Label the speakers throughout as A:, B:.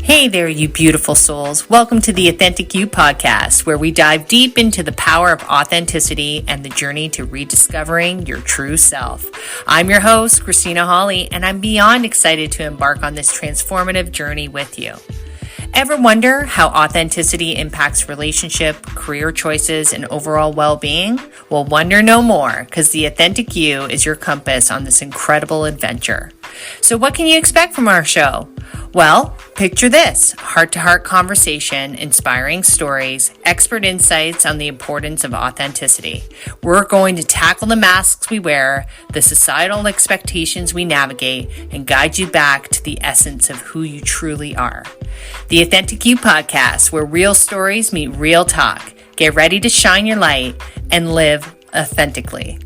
A: Hey there, you beautiful souls. Welcome to the Authentic You podcast, where we dive deep into the power of authenticity and the journey to rediscovering your true self. I'm your host, Kristina Holle, and I'm beyond excited to embark on this transformative journey with you. Ever wonder how authenticity impacts relationship, career choices, and overall well-being? Well, wonder no more, because the Authentic You is your compass on this incredible adventure. So what can you expect from our show? Well, picture this: heart-to-heart conversation, inspiring stories, expert insights on the importance of authenticity. We're going to tackle the masks we wear, the societal expectations we navigate, and guide you back to the essence of who you truly are. The Authentic You podcast, where real stories meet real talk. Get ready to shine your light and live authentically.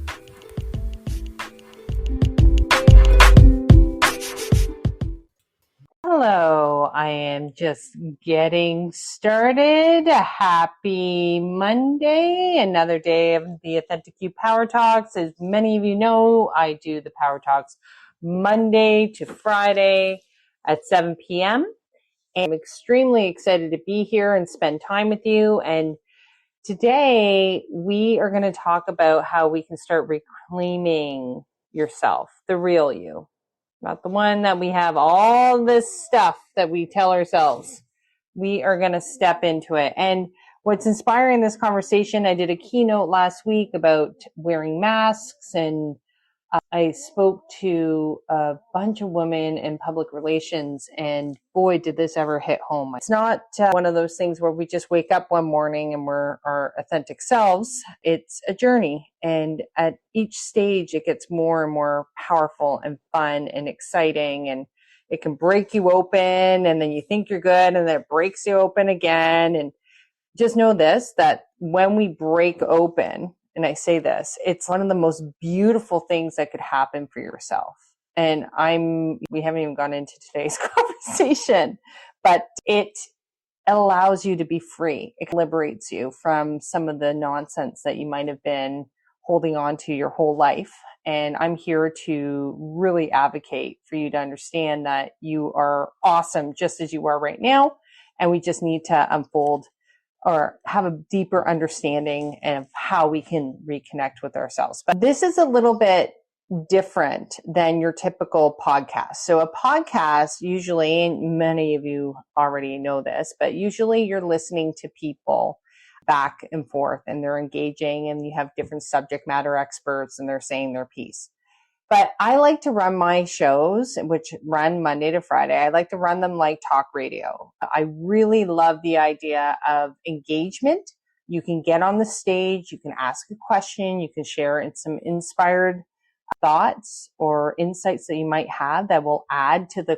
A: Hello, I am just getting started. Happy Monday, another day of the Authentic You Power Talks. As many of you know, I do the Power Talks Monday to Friday at 7 p.m. I'm extremely excited to be here and spend time with you. And today we are going to talk about how we can start reclaiming yourself, the real you, not the one that we have all this stuff that we tell ourselves. We are going to step into it. And what's inspiring this conversation, I did a keynote last week about wearing masks, and I spoke to a bunch of women in public relations, and boy, did this ever hit home. It's not one of those things where we just wake up one morning and we're our authentic selves. It's a journey, and at each stage, it gets more and more powerful and fun and exciting, and it can break you open, and then you think you're good, and then it breaks you open again. And just know this, that when we break open, and I say this, it's one of the most beautiful things that could happen for yourself. And we haven't even gone into today's conversation, but it allows you to be free. It liberates you from some of the nonsense that you might have been holding on to your whole life. And I'm here to really advocate for you to understand that you are awesome just as you are right now. And we just need to unfold or have a deeper understanding of how we can reconnect with ourselves. But this is a little bit different than your typical podcast. So a podcast, usually, and many of you already know this, but usually you're listening to people back and forth, and they're engaging, and you have different subject matter experts, and they're saying their piece. But I like to run my shows, which run Monday to Friday. I like to run them like talk radio. I really love the idea of engagement. You can get on the stage, you can ask a question, you can share some inspired thoughts or insights that you might have that will add to the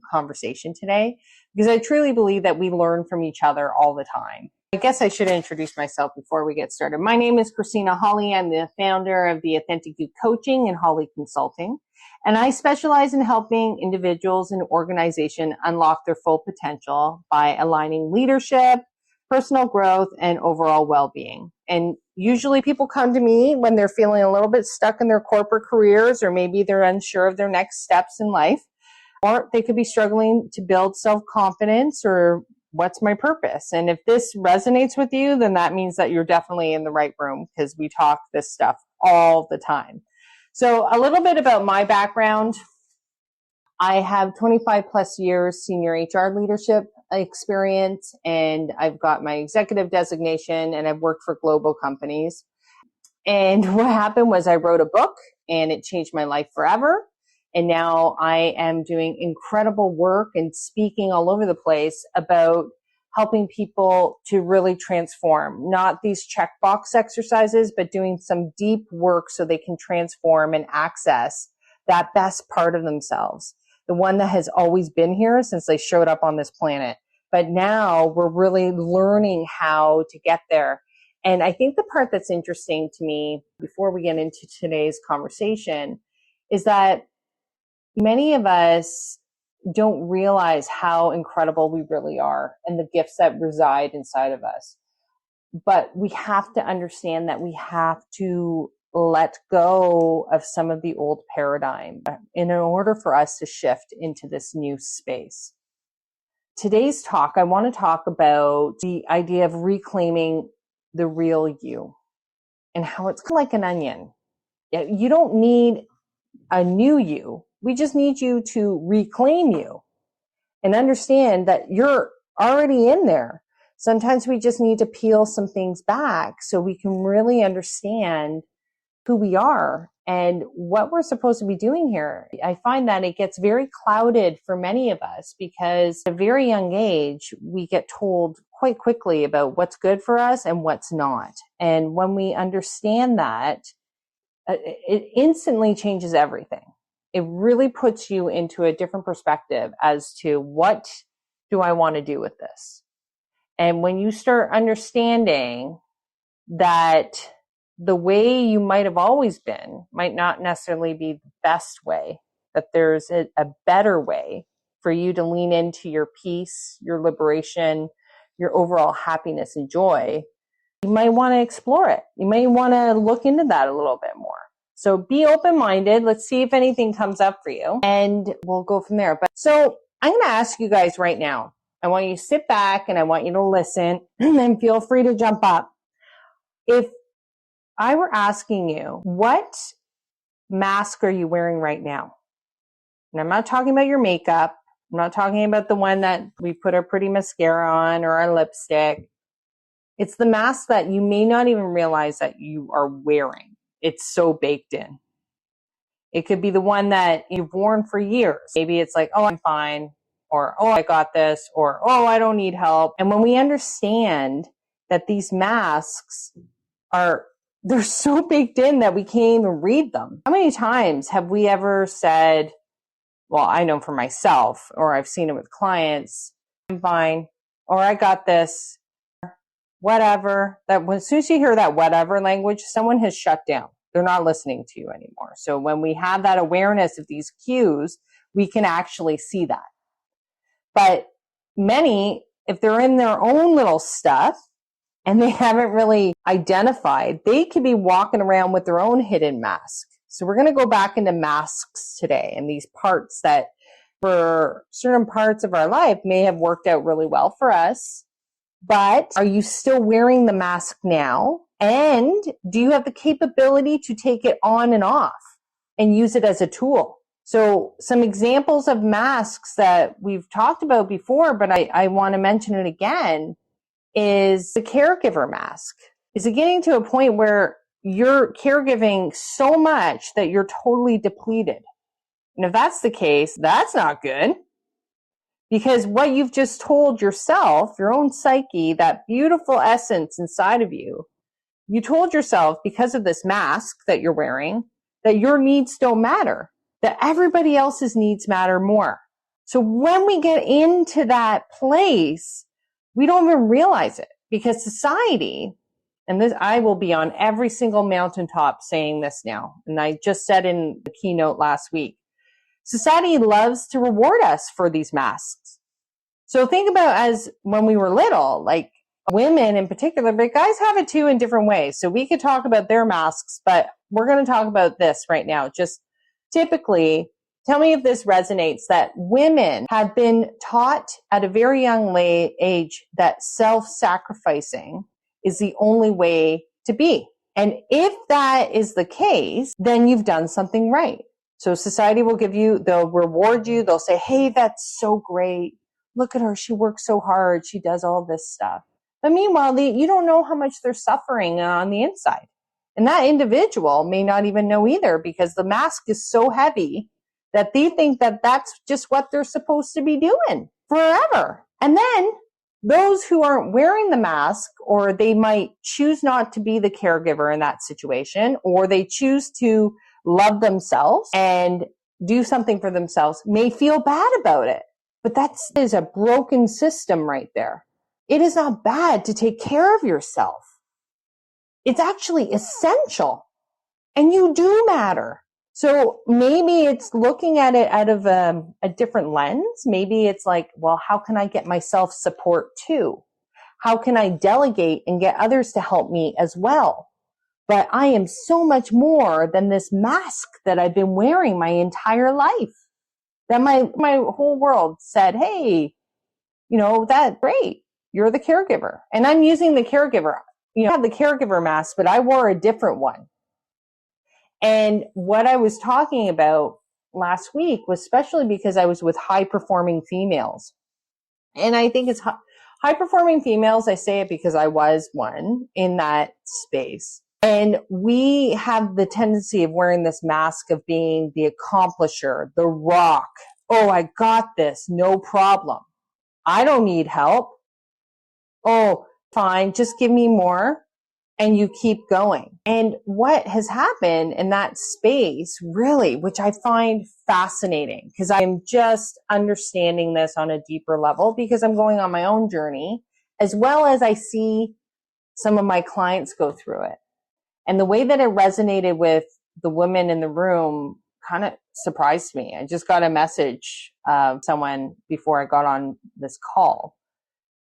A: conversation today. Because I truly believe that we learn from each other all the time. I guess I should introduce myself before we get started. My name is Kristina Holle. I'm the founder of the Authentic You Coaching and Holle Consulting. And I specialize in helping individuals and organizations unlock their full potential by aligning leadership, personal growth, and overall well-being. And usually people come to me when they're feeling a little bit stuck in their corporate careers, or maybe they're unsure of their next steps in life, or they could be struggling to build self-confidence, or what's my purpose? And if this resonates with you, then that means that you're definitely in the right room, because we talk this stuff all the time. So a little bit about my background. I have 25 plus years senior HR leadership experience, and I've got my executive designation, and I've worked for global companies. And what happened was I wrote a book, and it changed my life forever. And now I am doing incredible work and speaking all over the place about helping people to really transform, not these checkbox exercises, but doing some deep work so they can transform and access that best part of themselves, the one that has always been here since they showed up on this planet. But now we're really learning how to get there. And I think the part that's interesting to me before we get into today's conversation is that many of us don't realize how incredible we really are and the gifts that reside inside of us. But we have to understand that we have to let go of some of the old paradigm in order for us to shift into this new space. today's talk, I want to talk about the idea of reclaiming the real you and how it's kind of like an onion. You don't need a new you. We just need you to reclaim you and understand that you're already in there. Sometimes we just need to peel some things back so we can really understand who we are and what we're supposed to be doing here. I find that it gets very clouded for many of us because at a very young age, we get told quite quickly about what's good for us and what's not. And when we understand that, it instantly changes everything. It really puts you into a different perspective as to what do I want to do with this? And when you start understanding that the way you might have always been might not necessarily be the best way, that there's a better way for you to lean into your peace, your liberation, your overall happiness and joy, you might want to explore it. You may want to look into that a little bit more. So be open-minded. Let's see if anything comes up for you and we'll go from there. But so I'm going to ask you guys right now, I want you to sit back and I want you to listen and then feel free to jump up. If I were asking you, what mask are you wearing right now? And I'm not talking about your makeup. I'm not talking about the one that we put our pretty mascara on or our lipstick. It's the mask that you may not even realize that you are wearing. It's so baked in. It could be the one that you've worn for years. Maybe it's like, oh, I'm fine, or oh, I got this, or oh, I don't need help. And when we understand that these masks they're so baked in that we can't even read them. How many times have we ever said, well, I know for myself, or I've seen it with clients, I'm fine, or I got this, whatever. That as soon as you hear that whatever language, someone has shut down. They're not listening to you anymore. So when we have that awareness of these cues, we can actually see that. But many, if they're in their own little stuff and they haven't really identified, they could be walking around with their own hidden mask. So we're going to go back into masks today and these parts that for certain parts of our life may have worked out really well for us. But are you still wearing the mask now? And do you have the capability to take it on and off and use it as a tool? So some examples of masks that we've talked about before, but I want to mention it again, is the caregiver mask. Is it getting to a point where you're caregiving so much that you're totally depleted? And if that's the case, that's not good. Because what you've just told yourself, your own psyche, that beautiful essence inside of you, you told yourself because of this mask that you're wearing, that your needs don't matter, that everybody else's needs matter more. So when we get into that place, we don't even realize it because society, and this, I will be on every single mountaintop saying this now, and I just said in the keynote last week, society loves to reward us for these masks. So think about as when we were little, like women in particular, but guys have it too in different ways. So we could talk about their masks, but we're going to talk about this right now. Just typically, tell me if this resonates, that women have been taught at a very young age that self-sacrificing is the only way to be. And if that is the case, then you've done something right. So society will they'll reward you. They'll say, hey, that's so great. Look at her. She works so hard. She does all this stuff. But meanwhile, you don't know how much they're suffering on the inside. And that individual may not even know either because the mask is so heavy that they think that that's just what they're supposed to be doing forever. And then those who aren't wearing the mask, or they might choose not to be the caregiver in that situation, or they choose to love themselves and do something for themselves, may feel bad about it. But that is a broken system right there. It is not bad to take care of yourself. It's actually essential. And you do matter. So maybe it's looking at it out of a different lens. Maybe it's like, well, how can I get myself support too? How can I delegate and get others to help me as well? But I am so much more than this mask that I've been wearing my entire life. That my whole world said, hey, That great. You're the caregiver. And I'm using the caregiver. I have the caregiver mask, but I wore a different one. And what I was talking about last week was especially because I was with high performing females. And I think it's high performing females. I say it because I was one in that space. And we have the tendency of wearing this mask of being the accomplisher, the rock. Oh, I got this. No problem. I don't need help. Oh, fine. Just give me more. And you keep going. And what has happened in that space, really, which I find fascinating, because I'm just understanding this on a deeper level because I'm going on my own journey, as well as I see some of my clients go through it. And the way that it resonated with the women in the room kind of surprised me. I just got a message of someone before I got on this call,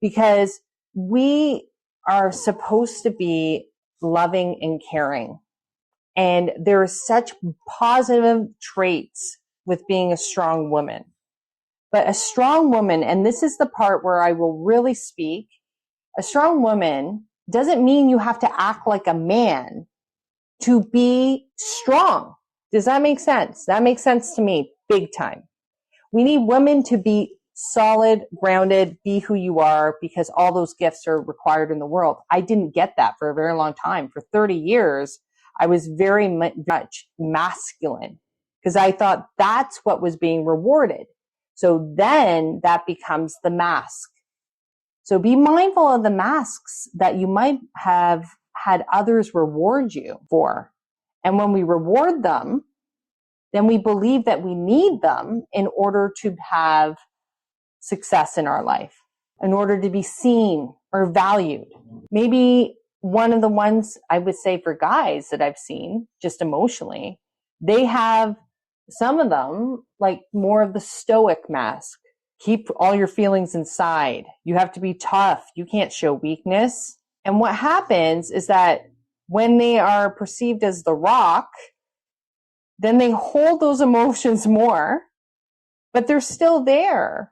A: because we are supposed to be loving and caring. And there are such positive traits with being a strong woman. But a strong woman, and this is the part where I will really speak, a strong woman doesn't mean you have to act like a man to be strong. Does that make sense? That makes sense to me, big time. We need women to be solid, grounded, be who you are, because all those gifts are required in the world. I didn't get that for a very long time. For 30 years, I was very much masculine because I thought that's what was being rewarded. So then that becomes the mask. So be mindful of the masks that you might have had others reward you for. And when we reward them, then we believe that we need them in order to have success in our life, in order to be seen or valued. Maybe one of the ones I would say for guys that I've seen just emotionally, they have some of them like more of the stoic mask. Keep all your feelings inside. You have to be tough. You can't show weakness. And what happens is that when they are perceived as the rock, then they hold those emotions more, but they're still there.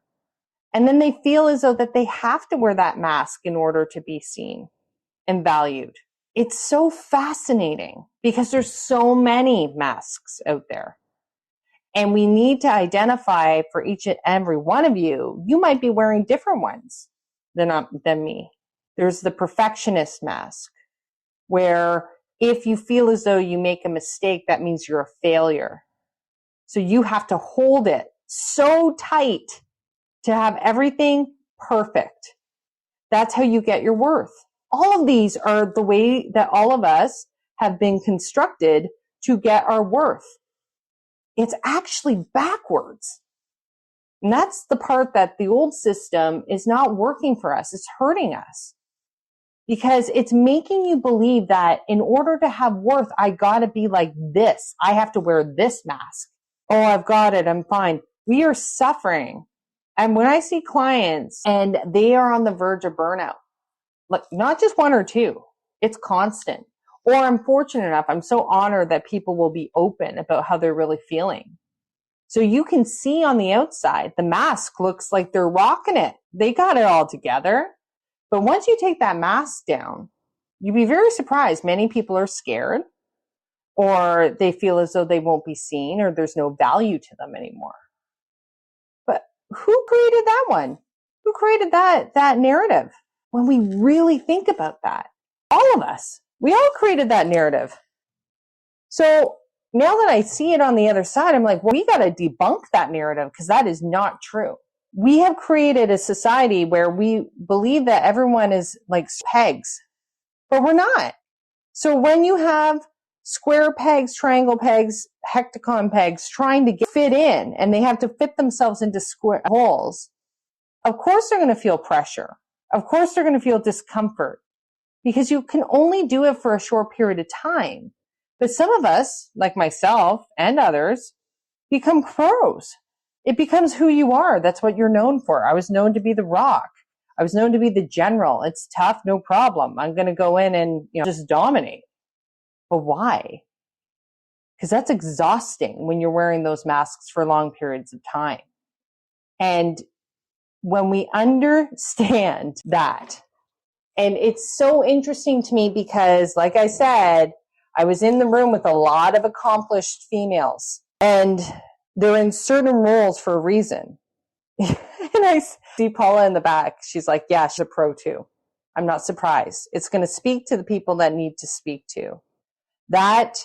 A: And then they feel as though that they have to wear that mask in order to be seen and valued. It's so fascinating because there's so many masks out there. And we need to identify for each and every one of you, you might be wearing different ones than me. There's the perfectionist mask, where if you feel as though you make a mistake, that means you're a failure. So you have to hold it so tight to have everything perfect. That's how you get your worth. All of these are the way that all of us have been constructed to get our worth. It's actually backwards. And that's the part that the old system is not working for us. It's hurting us because it's making you believe that in order to have worth, I gotta be like this. I have to wear this mask. Oh, I've got it. I'm fine. We are suffering. And when I see clients and they are on the verge of burnout, like not just one or two, it's constant. Or I'm fortunate enough, I'm so honored that people will be open about how they're really feeling. So you can see on the outside, the mask looks like they're rocking it. They got it all together. But once you take that mask down, you'd be very surprised. Many people are scared, or they feel as though they won't be seen, or there's no value to them anymore. But who created that one? Who created that narrative? When we really think about that, all of us, we all created that narrative. So now that I see it on the other side, I'm like, well, we got to debunk that narrative because that is not true. We have created a society where we believe that everyone is like pegs, but we're not. So when you have square pegs, triangle pegs, hectagon pegs trying to fit in, and they have to fit themselves into square holes, of course they're going to feel pressure. Of course they're going to feel discomfort because you can only do it for a short period of time. But some of us, like myself and others, become pros. It becomes who you are. That's what you're known for. I was known to be the rock. I was known to be the general. It's tough, no problem. I'm going to go in and just dominate. But why? Because that's exhausting when you're wearing those masks for long periods of time. And when we understand that, and it's so interesting to me because, like I said, I was in the room with a lot of accomplished females, and they're in certain roles for a reason. And I see Paula in the back. She's like, yeah, she's a pro too. I'm not surprised. It's going to speak to the people that need to speak to. That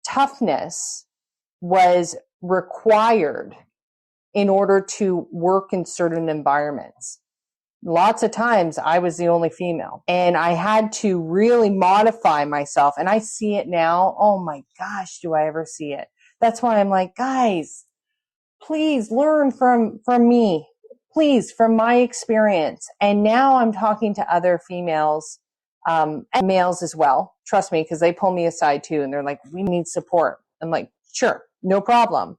A: toughness was required in order to work in certain environments. Lots of times I was the only female and I had to really modify myself. And I see it now. Oh my gosh, do I ever see it? That's why I'm like, guys, please learn from me, please, from my experience. And now I'm talking to other females, and males as well. Trust me, because they pull me aside too. And they're like, we need support. I'm like, sure, no problem.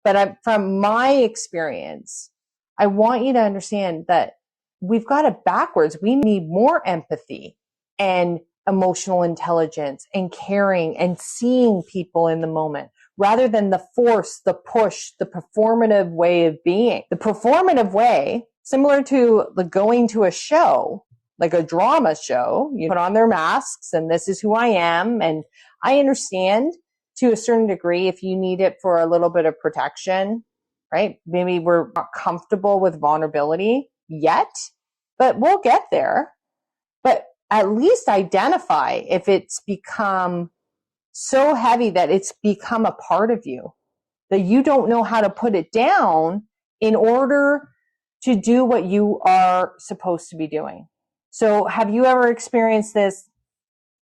A: But from my experience, I want you to understand that we've got it backwards. We need more empathy and emotional intelligence and caring and seeing people in the moment rather than the force, the push, the performative way of being. The performative way, similar to the going to a show, like a drama show, you put on their masks and this is who I am. And I understand to a certain degree if you need it for a little bit of protection, right? Maybe we're not comfortable with vulnerability yet, but we'll get there. But at least identify if it's become so heavy that it's become a part of you, that you don't know how to put it down in order to do what you are supposed to be doing. So have you ever experienced this,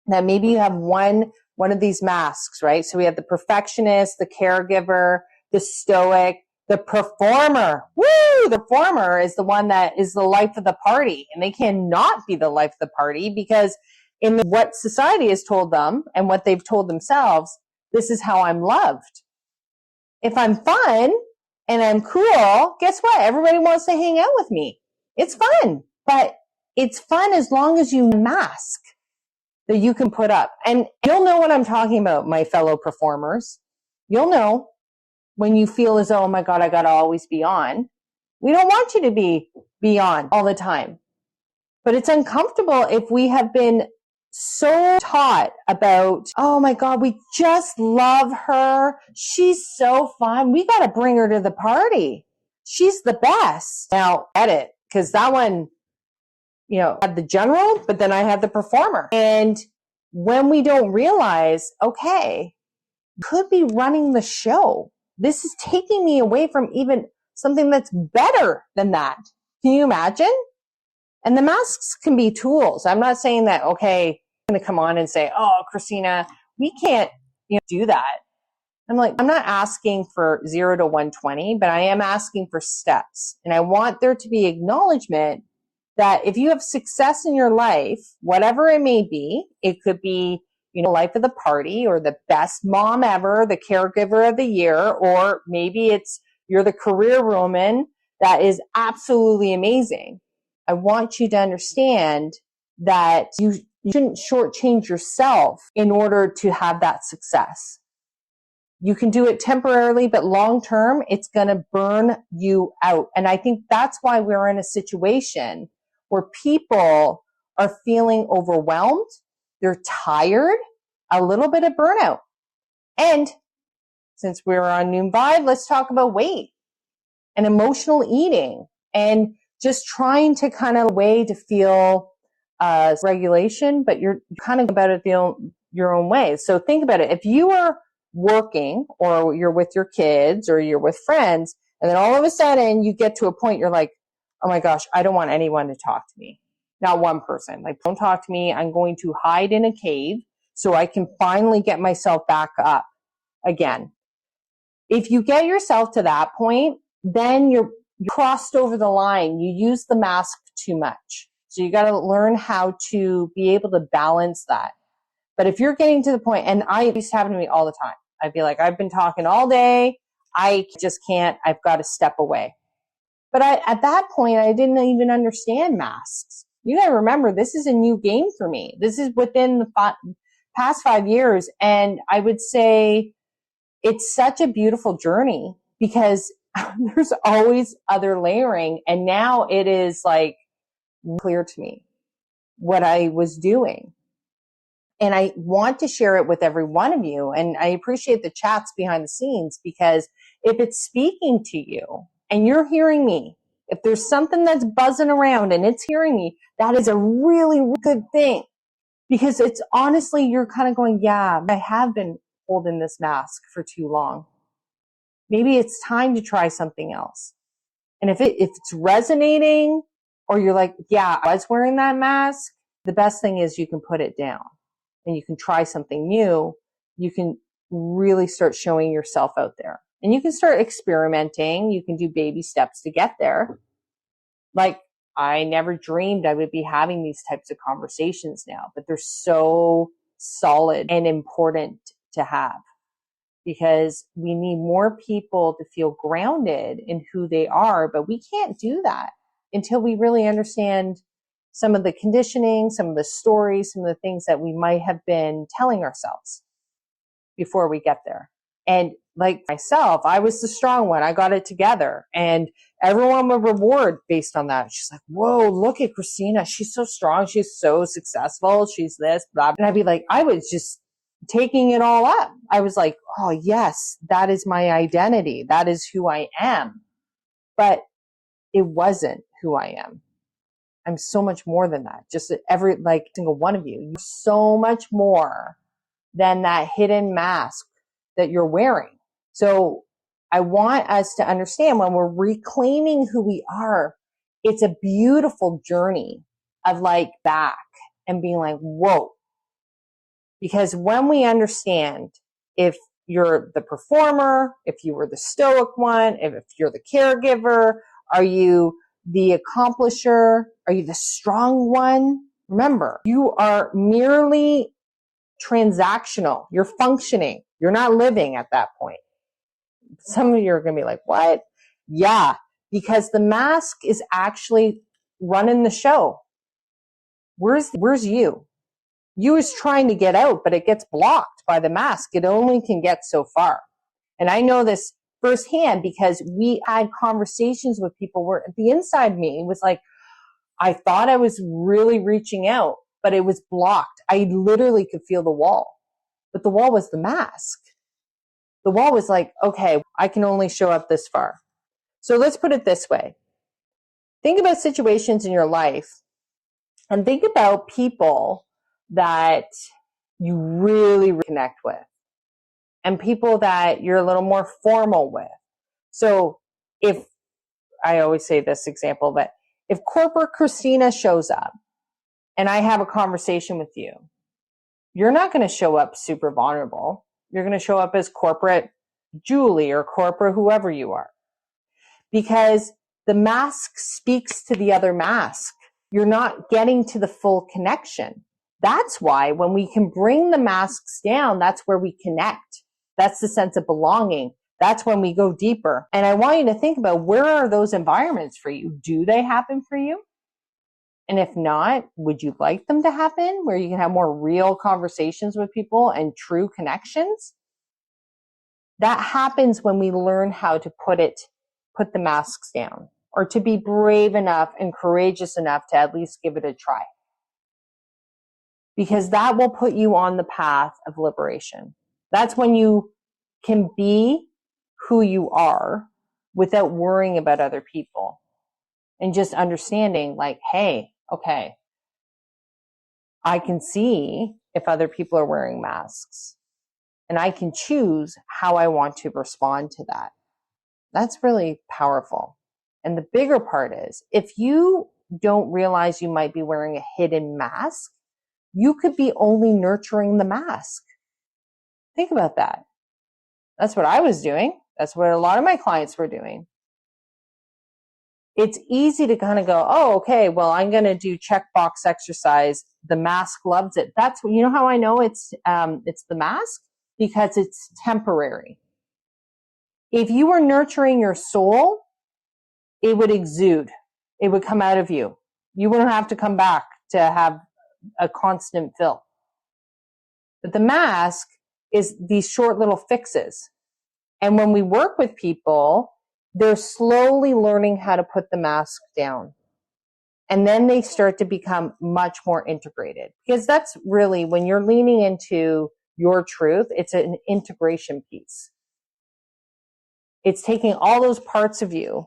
A: that maybe you have one of these masks, right? So we have the perfectionist, the caregiver, the stoic, the performer. Woo! The performer is the one that is the life of the party, and they cannot be the life of the party because in what society has told them and what they've told themselves, this is how I'm loved. If I'm fun and I'm cool, guess what? Everybody wants to hang out with me. It's fun, but it's fun as long as you mask that you can put up. And you'll know what I'm talking about, my fellow performers. You'll know when you feel as though, oh my God, I got to always be on. We don't want you to be on all the time. But it's uncomfortable if we have been so taught about, oh my God, we just love her. She's so fun. We got to bring her to the party. She's the best. Now, edit, because that one, I had the general, but then I had the performer. And when we don't realize, okay, could be running the show. This is taking me away from even something that's better than that. Can you imagine? And the masks can be tools. I'm not saying that, okay, I'm going to come on and say, oh, Kristina, we can't do that. I'm not asking for 0 to 120, but I am asking for steps. And I want there to be acknowledgement that if you have success in your life, whatever it may be, it could be, life of the party or the best mom ever, the caregiver of the year, or maybe it's you're the career woman that is absolutely amazing. I want you to understand that you shouldn't shortchange yourself in order to have that success. You can do it temporarily, but long term, it's going to burn you out. And I think that's why we're in a situation where people are feeling overwhelmed. They're tired, a little bit of burnout. And since we're on Noon Vibe, let's talk about weight and emotional eating and just trying to kind of way to feel regulation, but you're kind of about it your own way. So think about it. If you are working or you're with your kids or you're with friends, and then all of a sudden you get to a point you're like, oh my gosh, I don't want anyone to talk to me. Not one person. Like, don't talk to me. I'm going to hide in a cave so I can finally get myself back up again. If you get yourself to that point, then you crossed over the line. You use the mask too much. So you got to learn how to be able to balance that. But if you're getting to the point, and it used to happen to me all the time, I'd be like, I've been talking all day. I just can't. I've got to step away. But at that point, I didn't even understand masks. You got to remember, this is a new game for me. This is within the past 5 years. And I would say it's such a beautiful journey because there's always other layering. And now it is like clear to me what I was doing. And I want to share it with every one of you. And I appreciate the chats behind the scenes, because if it's speaking to you and you're hearing me, if there's something that's buzzing around and it's hearing me, that is a really good thing, because it's honestly, you're kind of going, yeah, I have been holding this mask for too long. Maybe it's time to try something else. And if it's resonating, or you're like, yeah, I was wearing that mask, the best thing is you can put it down and you can try something new. You can really start showing yourself out there, and you can start experimenting. You can do baby steps to get there. Like, I never dreamed I would be having these types of conversations now, but they're so solid and important to have, because we need more people to feel grounded in who they are. But we can't do that until we really understand some of the conditioning, some of the stories, some of the things that we might have been telling ourselves before we get there. And like myself, I was the strong one. I got it together, and everyone would reward based on that. She's like, whoa, look at Kristina. She's so strong. She's so successful. She's this, blah. And I'd be like, I was just taking it all up. I was like, oh yes, that is my identity. That is who I am. But it wasn't who I am. I'm so much more than that. Just every, like, single one of you, you're so much more than that hidden mask that you're wearing. So I want us to understand, when we're reclaiming who we are, it's a beautiful journey of like back and being like, whoa. Because when we understand, if you're the performer, if you were the stoic one, if you're the caregiver, are you the accomplisher? Are you the strong one? Remember, you are merely transactional. You're functioning. You're not living at that point. Some of you are going to be like, what? Yeah, because the mask is actually running the show. Where's you? You is trying to get out, but it gets blocked by the mask. It only can get so far. And I know this firsthand, because we had conversations with people where the inside me was like, I thought I was really reaching out, but it was blocked. I literally could feel the wall, but the wall was the mask. The wall was like, okay, I can only show up this far. So let's put it this way. Think about situations in your life, and think about people that you really connect with, and people that you're a little more formal with. So if, I always say this example, but if corporate Kristina shows up and I have a conversation with you, you're not going to show up super vulnerable. You're going to show up as corporate Julie or corporate whoever you are, because the mask speaks to the other mask. You're not getting to the full connection. That's why when we can bring the masks down, that's where we connect. That's the sense of belonging. That's when we go deeper. And I want you to think about, where are those environments for you? Do they happen for you? And if not, would you like them to happen, where you can have more real conversations with people and true connections? That happens when we learn how to put the masks down, or to be brave enough and courageous enough to at least give it a try. Because that will put you on the path of liberation. That's when you can be who you are without worrying about other people, and just understanding like, hey, okay, I can see if other people are wearing masks, and I can choose how I want to respond to that. That's really powerful. And the bigger part is, if you don't realize you might be wearing a hidden mask, you could be only nurturing the mask. Think about that. That's what I was doing. That's what a lot of my clients were doing. It's easy to kind of go, oh, okay, well, I'm going to do checkbox exercise. The mask loves it. That's, you know how I know it's the mask? Because it's temporary. If you were nurturing your soul, it would exude. It would come out of you. You wouldn't have to come back to have a constant fill. But the mask is these short little fixes. And when we work with people, they're slowly learning how to put the mask down. And then they start to become much more integrated, because that's really when you're leaning into your truth, it's an integration piece. It's taking all those parts of you,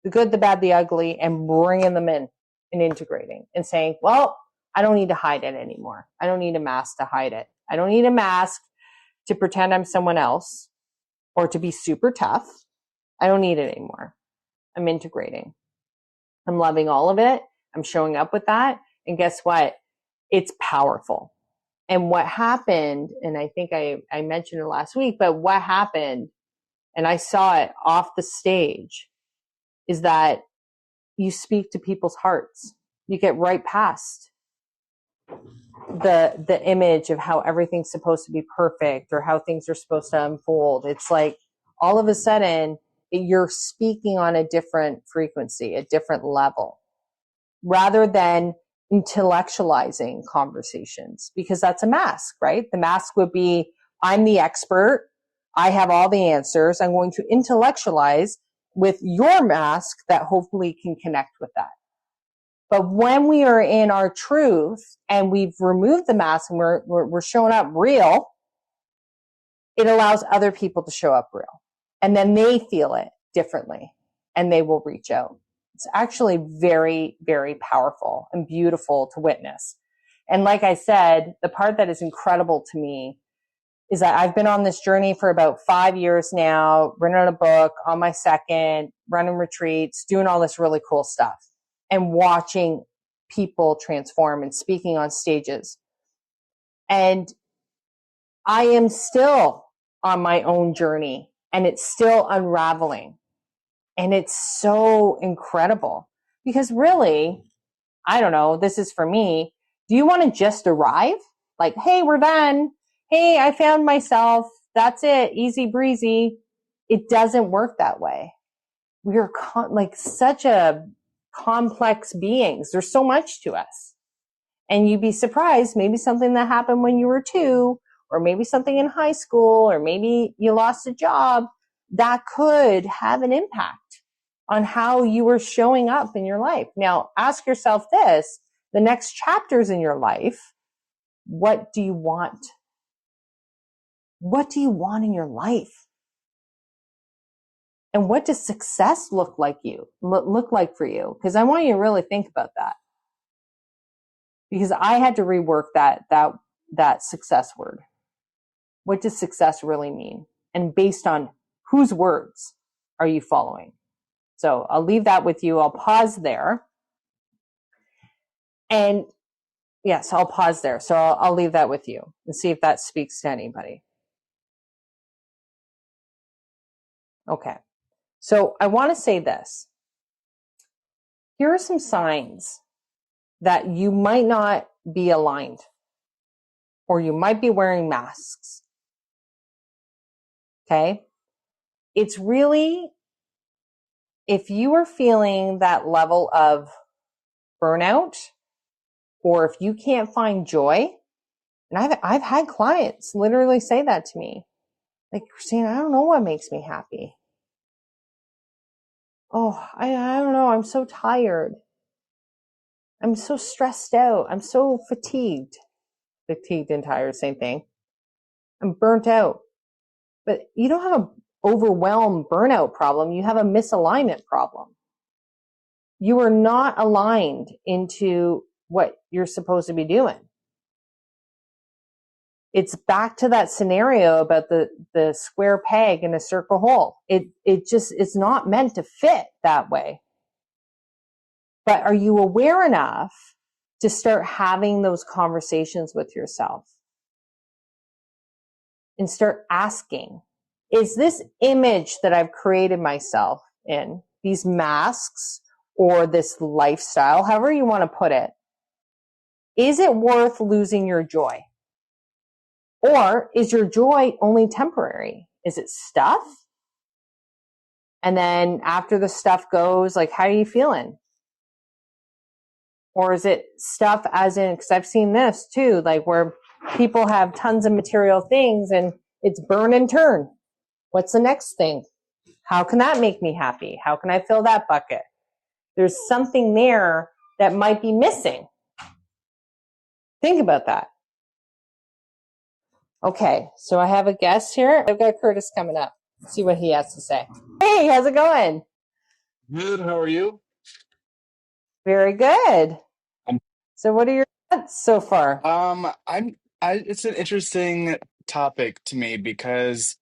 A: the good, the bad, the ugly, and bringing them in and integrating and saying, well, I don't need to hide it anymore. I don't need a mask to hide it. I don't need a mask to pretend I'm someone else or to be super tough. I don't need it anymore. I'm integrating. I'm loving all of it. I'm showing up with that. And guess what? It's powerful. And what happened, and I think I mentioned it last week, but what happened, and I saw it off the stage, is that you speak to people's hearts. You get right past the image of how everything's supposed to be perfect or how things are supposed to unfold. It's like all of a sudden you're speaking on a different frequency, a different level, rather than intellectualizing conversations, because that's a mask, right? The mask would be, I'm the expert. I have all the answers. I'm going to intellectualize with your mask that hopefully can connect with that. But when we are in our truth and we've removed the mask and we're showing up real, it allows other people to show up real. And then they feel it differently and they will reach out. It's actually very, very powerful and beautiful to witness. And like I said, the part that is incredible to me is that I've been on this journey for about 5 years now, written a book, on my second, running retreats, doing all this really cool stuff, and watching people transform and speaking on stages. And I am still on my own journey, and it's still unraveling. And it's so incredible, because really, I don't know, this is for me. Do you want to just arrive? Like, hey, we're done. Hey, I found myself. That's it. Easy breezy. It doesn't work that way. We are like such a complex beings. There's so much to us. And you'd be surprised, maybe something that happened when you were 2, or maybe something in high school, or maybe you lost a job, that could have an impact on how you were showing up in your life. Now, ask yourself this, the next chapters in your life, what do you want? What do you want in your life? And what does success look like for you? Because I want you to really think about that. Because I had to rework that success word. What does success really mean? And based on whose words are you following? So I'll leave that with you. I'll pause there. And yes, I'll pause there. So I'll leave that with you and see if that speaks to anybody. Okay. So I want to say this. Here are some signs that you might not be aligned, or you might be wearing masks. Okay. It's really, if you are feeling that level of burnout, or if you can't find joy, and I've had clients literally say that to me, like, Kristina, I don't know what makes me happy. Oh, I don't know. I'm so tired. I'm so stressed out. I'm so fatigued. Fatigued and tired, same thing. I'm burnt out. But you don't have an overwhelmed burnout problem. You have a misalignment problem. You are not aligned into what you're supposed to be doing. It's back to that scenario about the square peg in a circle hole. It's not meant to fit that way. But are you aware enough to start having those conversations with yourself? And start asking, is this image that I've created myself in, these masks or this lifestyle, however you want to put it, is it worth losing your joy? Or is your joy only temporary? Is it stuff? And then after the stuff goes, like, how are you feeling? Or is it stuff as in, because I've seen this too, like where people have tons of material things and it's burn and turn. What's the next thing? How can that make me happy? How can I fill that bucket? There's something there that might be missing. Think about that. Okay, so I have a guest here. I've got Curtis coming up. Let's see what he has to say. Hey, how's it going?
B: Good. How are you?
A: Very good.
B: Um,
A: So what are your thoughts so far?
B: it's an interesting topic to me because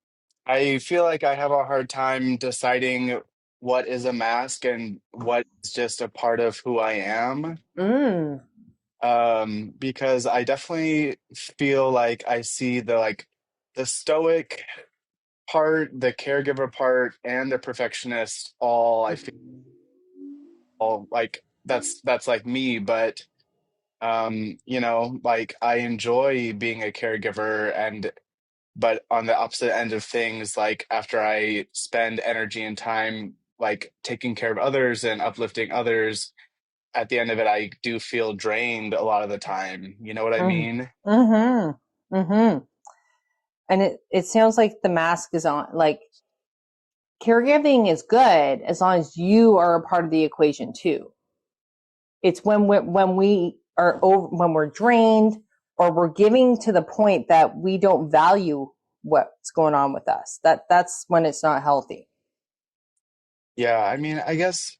B: I feel like I have a hard time deciding what is a mask and what is just a part of who I am.
A: Mm,
B: Because I definitely feel like I see the stoic part, the caregiver part, and the perfectionist all I feel all like that's like me, but like I enjoy being a caregiver and but on the opposite end of things, like after I spend energy and time like taking care of others and uplifting others, at the end of it I do feel drained a lot of the time. You know what I
A: mm,
B: mean?
A: mm-hmm, mm-hmm. And it sounds like the mask is on, like caregiving is good as long as you are a part of the equation too. It's when we are over, when we're drained or we're giving to the point that we don't value what's going on with us. That's when it's not healthy.
B: Yeah, I mean, I guess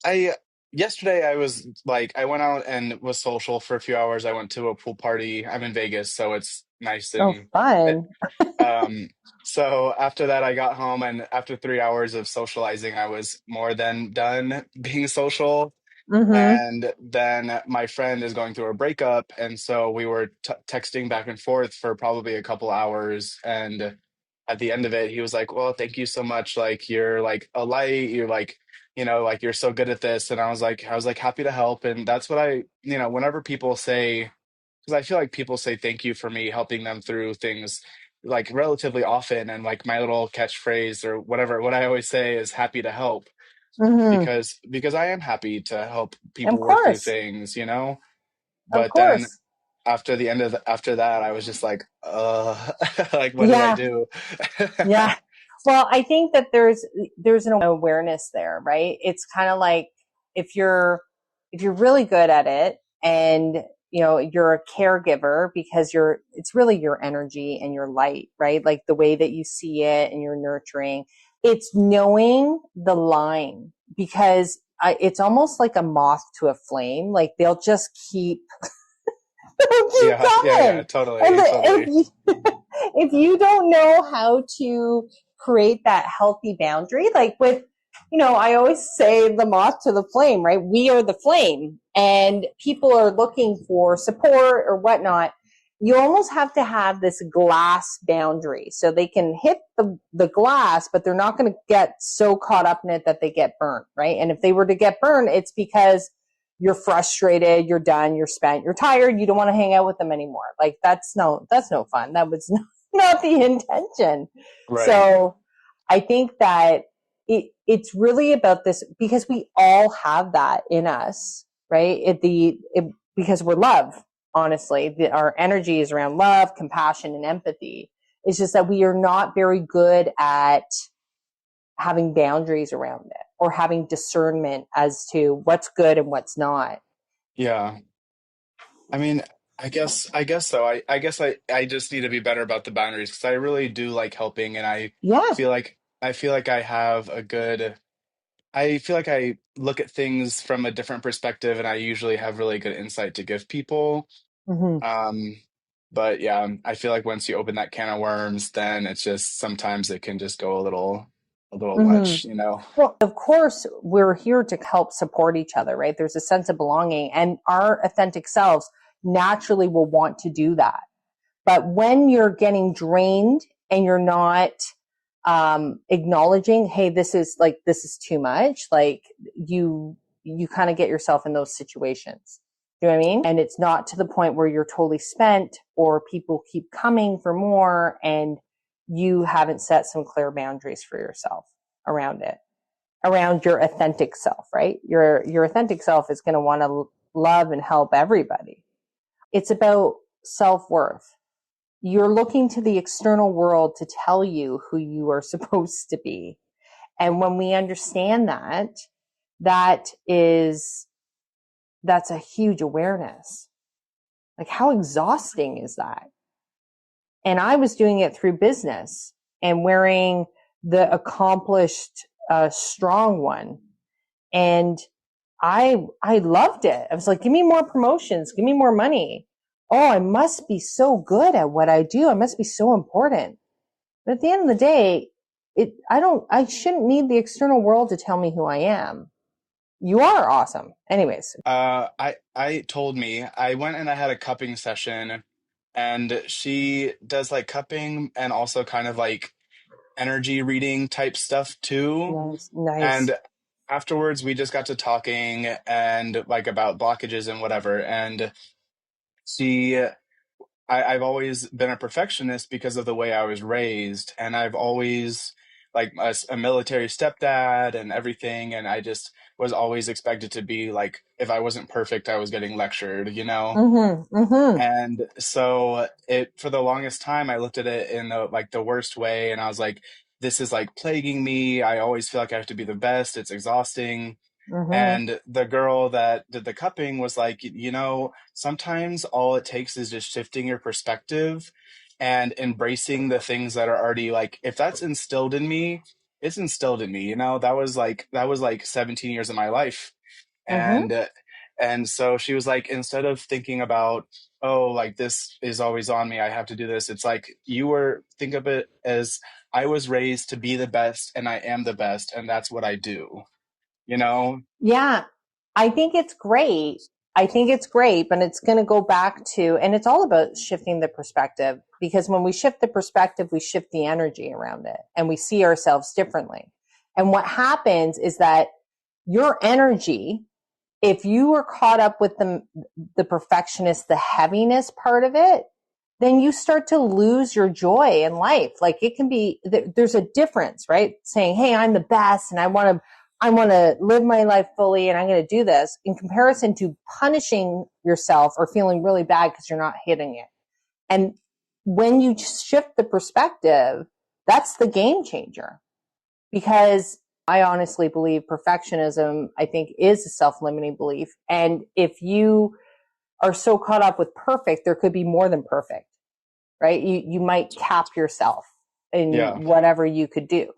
B: I yesterday I was like I went out and was social for a few hours. I went to a pool party. I'm in Vegas, so it's nice
A: Oh,
B: and
A: fun.
B: Um, so after that, I got home, and after 3 hours of socializing, I was more than done being social.
A: Mm-hmm.
B: And then my friend is going through a breakup, and so we were t texting back and forth for probably a couple hours. And at the end of it, he was like, "Well, thank you so much. Like you're like a light. You're like, like you're so good at this." And I was like happy to help. And that's what whenever people say because I feel like people say thank you for me helping them through things like relatively often, and like my little catchphrase or whatever, what I always say is happy to help
A: Mm-hmm.
B: because I am happy to help
A: Of
B: people work through
A: course.
B: things.
A: Of
B: But then
A: course.
B: after that, I was just like, like what did I
A: Yeah.
B: do?
A: Yeah. Well, I think that there's an awareness there, right? It's kind of like if you're if you're really good at it and you're a caregiver because it's really your energy and your light, right? Like the way that you see it and you're nurturing. It's knowing the line because it's almost like a moth to a flame. Like they'll just they'll keep
B: Yeah, yeah, yeah,
A: coming. And
B: totally,
A: if
B: totally.
A: you if you don't know how to create that healthy boundary, like with, I always say the moth to the flame, right? We are the flame and people are looking for support or whatnot. You almost have to have this glass boundary so they can hit the glass, but they're not going to get so caught up in it that they get burnt, right? And if they were to get burned, it's because you're frustrated, you're done, you're spent, you're tired, you don't want to hang out with them anymore. Like that's no fun. That was not the intention.
B: Right.
A: So I think that it's really about this because we all have that in us, right? Because we're love, honestly. Our energy is around love, compassion, and empathy. It's just that we are not very good at having boundaries around it or having discernment as to what's good and what's not.
B: Yeah. I mean, I guess so. I guess I just need to be better about the boundaries because I really do like helping, and
A: Yeah.
B: I feel like I feel like I look at things from a different perspective, and I usually have really good insight to give people.
A: Mm-hmm.
B: Um, but yeah, I feel like once you open that can of worms, then it's just sometimes it can just go a little
A: Mm-hmm.
B: much.
A: Well, of course, we're here to help support each other, right? There's a sense of belonging, and our authentic selves naturally will want to do that. But when you're getting drained and you're not acknowledging, hey, this is too much, like you kind of get yourself in those situations. Do you know what I mean? And it's not to the point where you're totally spent or people keep coming for more and you haven't set some clear boundaries for yourself around it, around your authentic self, right? Your authentic self is going to want to love and help everybody. It's about self-worth. You're looking to the external world to tell you who you are supposed to be. And when we understand that, that is, that's a huge awareness. Like, how exhausting is that? And I was doing it through business and wearing the accomplished, strong one. And I loved it. I was like, give me more promotions, give me more money. Oh, I must be so good at what I do. I must be so important. But at the end of the day, I shouldn't need the external world to tell me who I am. You are awesome. Anyways.
B: I told me I went and I had a cupping session, and she does like cupping and also kind of like energy reading type stuff too.
A: Nice. Nice.
B: And afterwards, we just got to talking and like about blockages and whatever. And she, I've always been a perfectionist because of the way I was raised, and I've always like a military stepdad and everything, and I just was always expected to be like, if I wasn't perfect, I was getting lectured, you know?
A: Mm-hmm. Mm-hmm.
B: And so it, for the longest time, I looked at it in the like the worst way, and I was like, this is like plaguing me. I always feel like I have to be the best. It's exhausting.
A: Mm-hmm.
B: And the girl that did the cupping was like, you know, sometimes all it takes is just shifting your perspective and embracing the things that are already like, if that's instilled in me, it's instilled in me. You know, that was like 17 years of my life.
A: Mm-hmm.
B: And so she was like, instead of thinking about, oh, like this is always on me, I have to do this, it's like, you were, think of it as, I was raised to be the best and I am the best, and that's what I do, you know?
A: Yeah, I think it's great. I think it's great, but it's going to go back to, and it's all about shifting the perspective, because when we shift the perspective, we shift the energy around it and we see ourselves differently. And what happens is that your energy, if you are caught up with the perfectionist, the heaviness part of it, then you start to lose your joy in life. Like, it can be, there's a difference, right? Saying, hey, I'm the best and I want to live my life fully and I'm going to do this, in comparison to punishing yourself or feeling really bad because you're not hitting it. And when you shift the perspective, that's the game changer. Because I honestly believe perfectionism, I think, is a self-limiting belief. And if you are so caught up with perfect, there could be more than perfect, right? You might cap yourself in
B: Yeah.
A: whatever you could do.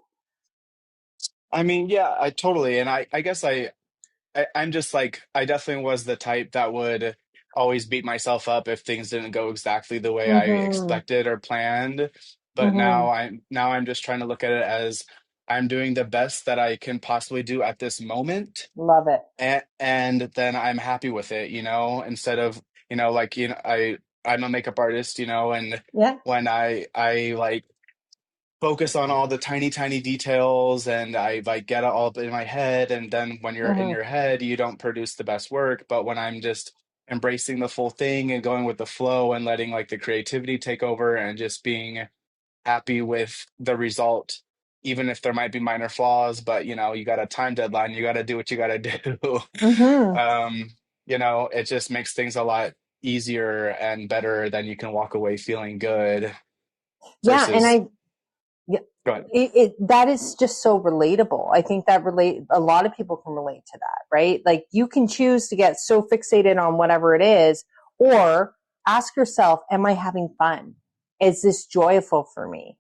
B: I mean, yeah, I totally. And I guess I'm just like, I definitely was the type that would always beat myself up if things didn't go exactly the way I
A: Mm-hmm.
B: expected or planned. But
A: Mm-hmm.
B: now I'm just trying to look at it as, I'm doing the best that I can possibly do at this moment,
A: Love it.
B: and then I'm happy with it, you know, instead of, like, I'm a makeup artist, and
A: Yeah.
B: when I like focus on all the tiny, tiny details, and I like get it all up in my head. And then when you're in
A: Mm-hmm.
B: your head, you don't produce the best work. But when I'm just embracing the full thing and going with the flow and letting like the creativity take over and just being happy with the result, even if there might be minor flaws, but you got a time deadline, you got to do what you got to do.
A: Mm-hmm.
B: um, it just makes things a lot easier and better. Than you can walk away feeling good
A: Yeah. And
B: versus,
A: yeah,
B: go ahead.
A: that is just so relatable. I think that a lot of people can relate to that, right? Like, you can choose to get so fixated on whatever it is, or ask yourself, am I having fun? Is this joyful for me?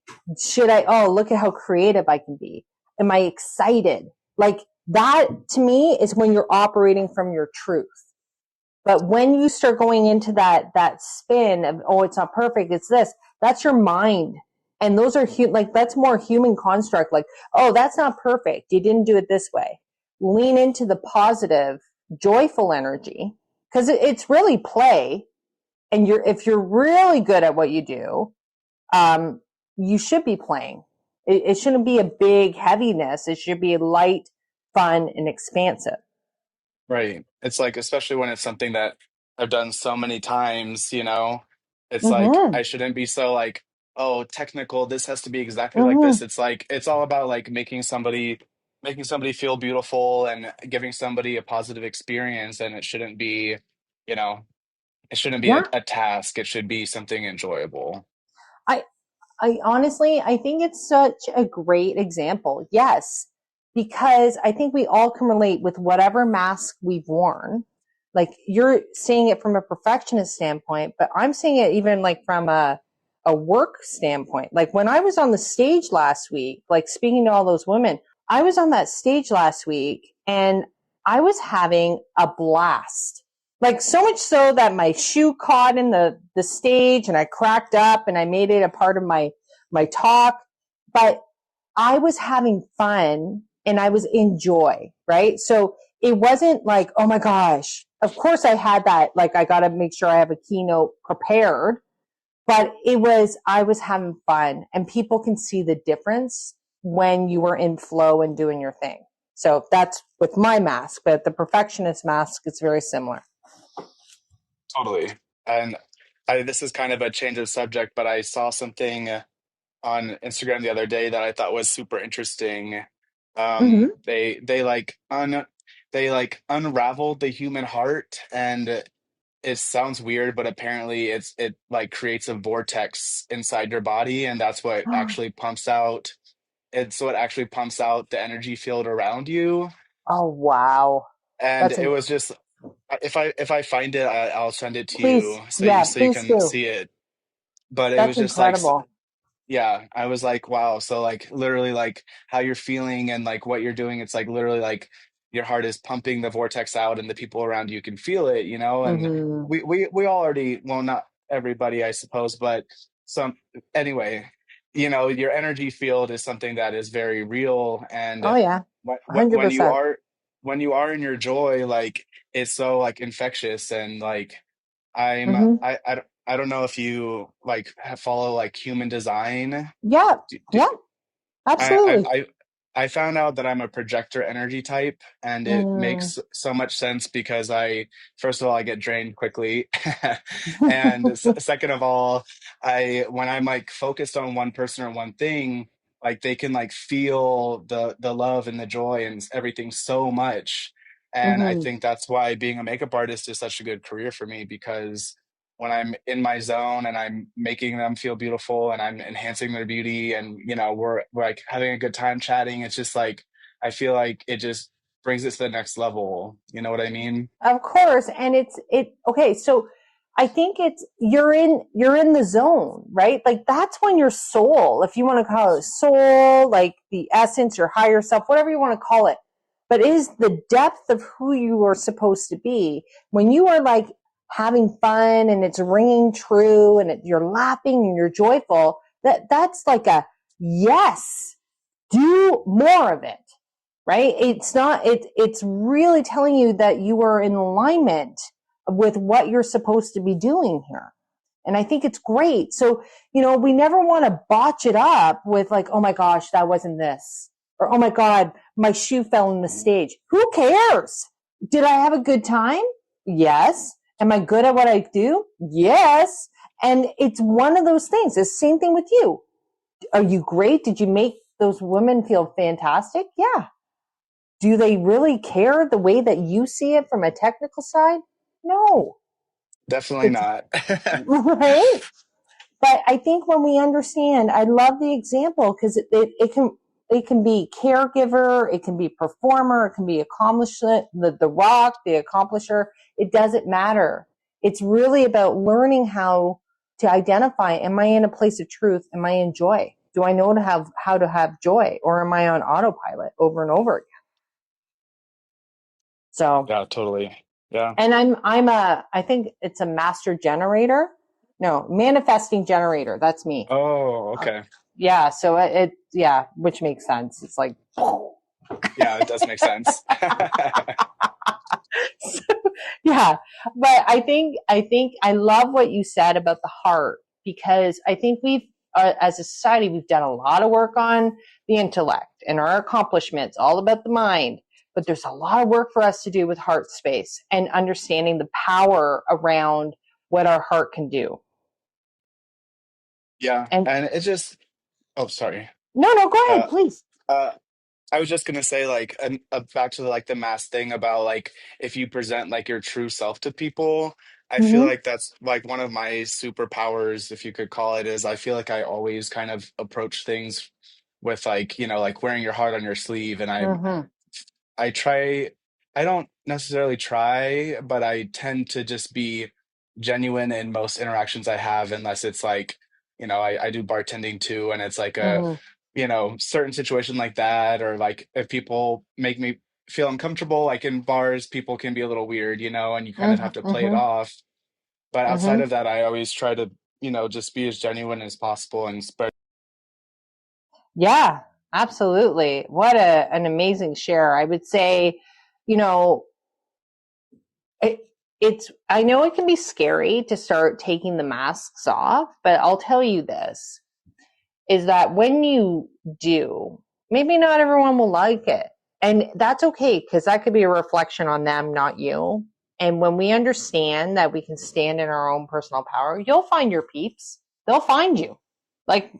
A: Oh, look at how creative I can be. Am I excited? Like, that to me is when you're operating from your truth. But when you start going into that spin of, oh, it's not perfect, it's this, that's your mind. And those are like, that's more human construct. Like, oh, that's not perfect, you didn't do it this way. Lean into the positive, joyful energy, because it's really play. And if you're really good at what you do, um, you should be playing. It shouldn't be a big heaviness. It should be light, fun, and expansive.
B: Right. It's like, especially when it's something that I've done so many times, it's like,
A: Mm-hmm.
B: I shouldn't be so like, oh, technical, this has to be exactly like this.
A: Mm-hmm.
B: It's like, it's all about like making somebody feel beautiful and giving somebody a positive experience. And you know, it shouldn't be a,
A: Yeah.
B: a task. It should be something enjoyable.
A: I I honestly, I think it's such a great example. Yes, because I think we all can relate with whatever mask we've worn. Like you're seeing it from a perfectionist standpoint, but I'm seeing it even like from a work standpoint. Like when I was on the stage last week, like speaking to all those women, I was on that stage last week and I was having a blast. Like so much so that my shoe caught in the stage and I cracked up and I made it a part of my talk. But I was having fun and I was in joy, right? So it wasn't like, oh my gosh, of course I had that, like I got to make sure I have a keynote prepared, but I was having fun and people can see the difference when you were in flow and doing your thing. So that's with my mask, but the perfectionist mask is very similar.
B: Totally. And this is kind of a change of subject, but I saw something on Instagram the other day that I thought was super interesting.
A: Mm-hmm.
B: They like unraveled the human heart, and it sounds weird, but apparently it like creates a vortex inside your body, and that's what actually pumps out. It's what actually pumps out the energy field around you.
A: Oh, wow.
B: And
A: That's
B: it
A: in,
B: was just if I find it, I'll send it to
A: please.
B: you
A: Yeah,
B: so you
A: please
B: can
A: do.
B: see it. But it was
A: That's
B: just like
A: incredible.
B: yeah, I was like, wow. So like literally like how you're feeling and like what you're doing, it's like literally like your heart is pumping the vortex out and the people around you can feel it, you know? And
A: Mm-hmm.
B: we all already, well, not everybody, I suppose, but some anyway, you know, your energy field is something that is very real.
A: Oh
B: And
A: yeah.
B: when you
A: 100%.
B: are in your joy, like it's so like infectious and like
A: Mm-hmm.
B: I don't know if you like follow like human design.
A: Yeah.
B: Do, do,
A: Yeah.
B: I, I
A: Absolutely.
B: I I found out that I'm a projector energy type, and it
A: Mm.
B: makes so much sense because I first of all I get drained quickly, and second of all, I when I'm like focused on one person or one thing, like they can like feel the love and the joy and everything so much. And I
A: Mm-hmm.
B: think that's why being a makeup artist is such a good career for me because when I'm in my zone and I'm making them feel beautiful and I'm enhancing their beauty and you know we're like having a good time chatting, it's just like I feel like it just brings it to the next level. You know what I mean?
A: Of course. And okay. So I think you're in the zone, right? Like that's when your soul, if you want to call it soul, like the essence, your higher self, whatever you want to call it, but it is the depth of who you are supposed to be when you are like having fun and it's ringing true and you're laughing and you're joyful. That's like a yes, do more of it, right? It's not, it's really telling you that you are in alignment with what you're supposed to be doing here. And I think it's great. So, we never want to botch it up with like, oh my gosh, that wasn't this. Or, oh my God, my shoe fell in the stage. Who cares? Did I have a good time? Yes. Am I good at what I do? Yes. And it's one of those things. The same thing with you. Are you great? Did you make those women feel fantastic? Yeah. Do they really care the way that you see it from a technical side? No.
B: Definitely
A: It's
B: not.
A: right. But I think when we understand, I love the example because it can be caregiver, it can be performer, it can be accomplishment, the rock, the accomplisher. It doesn't matter. It's really about learning how to identify, am I in a place of truth? Am I in joy? Do I know how to have joy, or am I on autopilot over and over again? So,
B: Yeah, totally. Yeah.
A: and I think it's a master generator. No, manifesting generator. That's me.
B: Oh,
A: Uh,
B: okay.
A: yeah. So yeah, which makes sense. It's like,
B: Yeah, it does make sense.
A: yeah. But I think I love what you said about the heart because I think as a society, we've done a lot of work on the intellect and our accomplishments, all about the mind. But there's a lot of work for us to do with heart space and understanding the power around what our heart can do.
B: Yeah,
A: And
B: and it just oh sorry.
A: no, no, go ahead,
B: Uh
A: please.
B: uh I was just gonna say like back to like the mass thing about like if you present like your true self to people, I feel
A: Mm-hmm.
B: like that's like one of my superpowers, if you could call it, is I feel like I always kind of approach things with like, like wearing your heart on your sleeve. And
A: Mm-hmm.
B: I try, I don't necessarily try, but I tend to just be genuine in most interactions I have, unless it's like, I do bartending too, and it's like a,
A: Mm-hmm.
B: certain situation like that, or like if people make me feel uncomfortable, like in bars, people can be a little weird, and you kind of have to play it
A: Mm-hmm.
B: off. But outside
A: Mm-hmm.
B: of that, I always try to, just be as genuine as possible and spread.
A: Yeah, absolutely. What an amazing share. I would say, you know, it, I know it can be scary to start taking the masks off, but I'll tell you this is that when you do, maybe not everyone will like it. And that's okay, because that could be a reflection on them, not you. And when we understand that we can stand in our own personal power, you'll find your peeps. They'll find you. Like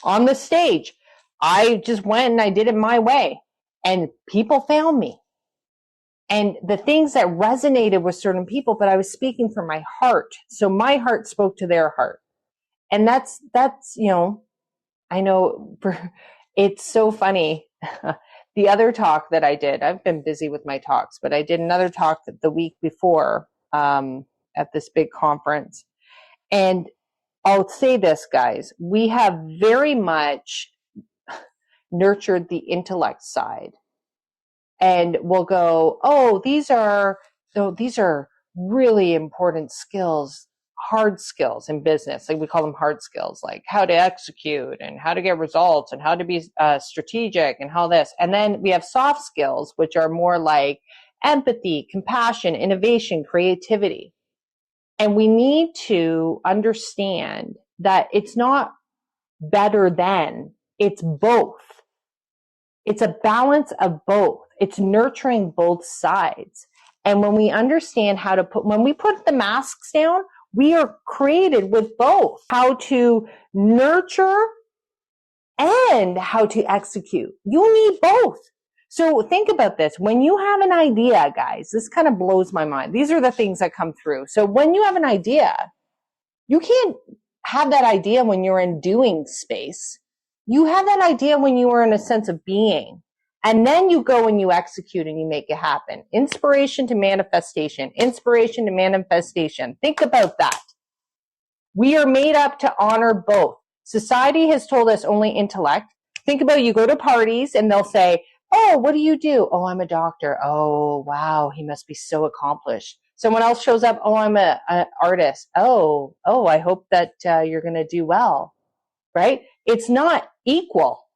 A: on the stage, I just went and I did it my way, and people found me. And the things that resonated with certain people, but I was speaking from my heart. So my heart spoke to their heart. And that's, I know it's so funny. The other talk that I did, I've been busy with my talks, but I did another talk the week before at this big conference. And I'll say this, guys, we have very much nurtured the intellect side, and we'll go, these are really important skills, hard skills in business. Like we call them hard skills, like how to execute and how to get results and how to be strategic and how this. And then we have soft skills, which are more like empathy, compassion, innovation, creativity. And we need to understand that it's not better than, it's both. It's a balance of both. It's nurturing both sides. And when we understand when we put the masks down, we are created with both how to nurture and how to execute. You need both. So think about this. When you have an idea, guys, this kind of blows my mind. These are the things that come through. So when you have an idea, you can't have that idea when you're in doing space. You have that idea when you are in a sense of being. And then you go and you execute and you make it happen. Inspiration to manifestation. Inspiration to manifestation. Think about that. We are made up to honor both. Society has told us only intellect. Think about, you go to parties and they'll say, oh, what do you do? Oh, I'm a doctor. Oh, wow, he must be so accomplished. Someone else shows up. Oh, I'm an artist. I hope that you're going to do well. Right? It's not equal,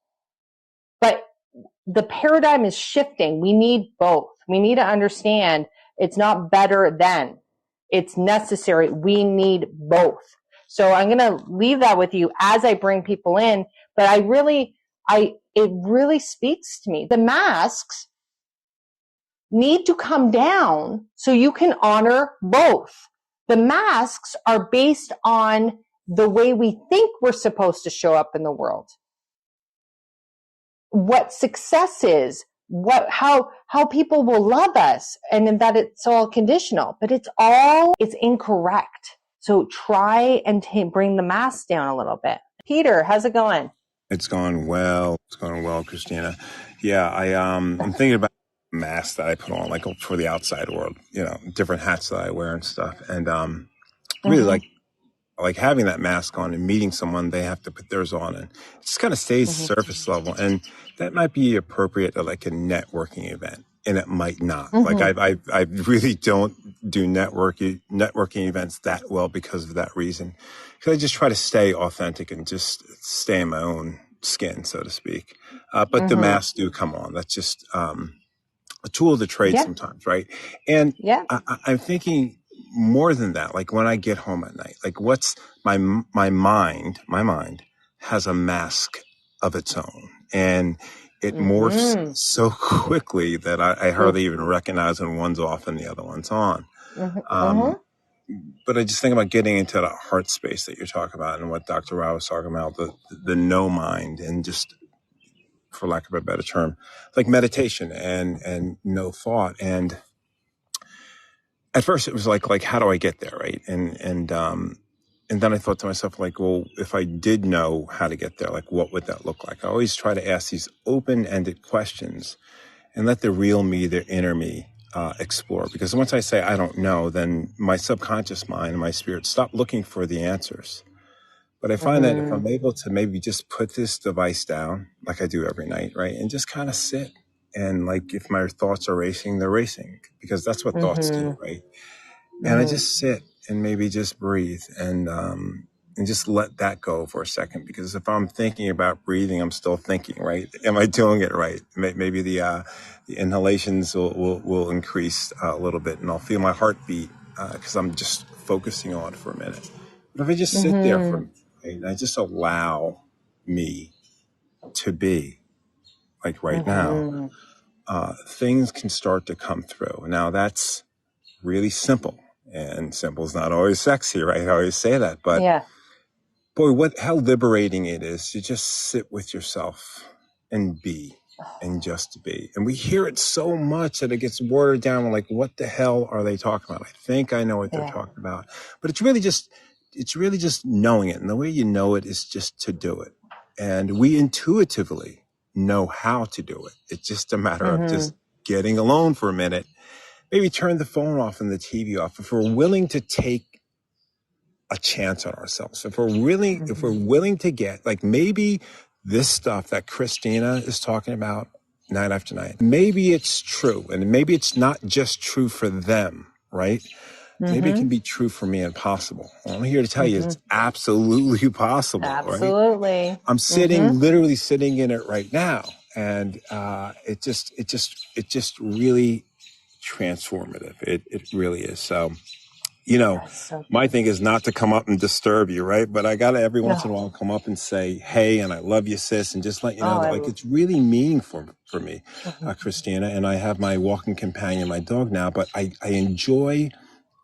A: but the paradigm is shifting. We need both. We need to understand it's not better than. It's necessary. We need both. So I'm going to leave that with you as I bring people in, but it really speaks to me. The masks need to come down so you can honor both. The masks are based on the way we think we're supposed to show up in the world. What success is, how people will love us, and that it's all conditional, but it's incorrect. So try and bring the mask down a little bit. Peter, how's it going?
C: It's going well. It's going well, Kristina. Yeah, I'm thinking about masks that I put on, like for the outside world, different hats that I wear and stuff. And really like having that mask on and meeting someone, they have to put theirs on, and it just kind of stays surface level. And that might be appropriate at like a networking event, and it might not. Like I really don't do networking events that well because of that reason. Because I just try to stay authentic and just stay in my own skin, so to speak. But the masks do come on. That's just a tool of the trade sometimes, right? And I'm thinking more than that. Like when I get home at night, like what's my mind has a mask of its own, and it morphs so quickly that I hardly even recognize when one's off and the other one's on. But I just think about getting into that heart space that you're talking about, and what Dr. Rao was talking about, the no mind, and just, for lack of a better term, like meditation and no thought. And at first it was like, how do I get there? Right. And and then I thought to myself, like, well, if I did know how to get there, like, what would that look like? I always try to ask these open-ended questions and let the real me, the inner me, explore. Because once I say I don't know, then my subconscious mind and my spirit stop looking for the answers. But I find that if I'm able to maybe just put this device down, like I do every night, right, and just kind of sit, and like if my thoughts are racing, they're racing, because that's what thoughts do, right? And I just sit and maybe just breathe and just let that go for a second. Because if I'm thinking about breathing, I'm still thinking, right? Am I doing it right? Maybe the inhalations will increase a little bit, and I'll feel my heartbeat because I'm just focusing on it for a minute. But if I just sit there for a minute, right, and I just allow me to be, like right now, things can start to come through. Now that's really simple, and simple is not always sexy, right? I always say that, but
A: Yeah.
C: boy, how liberating it is to just sit with yourself and be, and just be. And we hear it so much that it gets watered down. We're like, what the hell are they talking about? I think I know what they're talking about, but it's really just knowing it. And the way you know it is just to do it. And we intuitively know how to do it. It's just a matter of just getting alone for a minute. Maybe turn the phone off and the TV off. If we're willing to take a chance on ourselves, if we're willing to get, like, maybe this stuff that Kristina is talking about night after night, maybe it's true, and maybe it's not just true for them, right? Maybe it can be true for me and possible. Well, I'm here to tell you it's absolutely possible, right?
A: Absolutely.
C: I'm literally sitting in it right now, and it just really transformative. It really is. So, my thing is not to come up and disturb you, right? But I got to every once in a while come up and say, hey, and I love you, sis, and just let you know that, like, it's really meaningful for me, Kristina. And I have my walking companion, my dog now, but I enjoy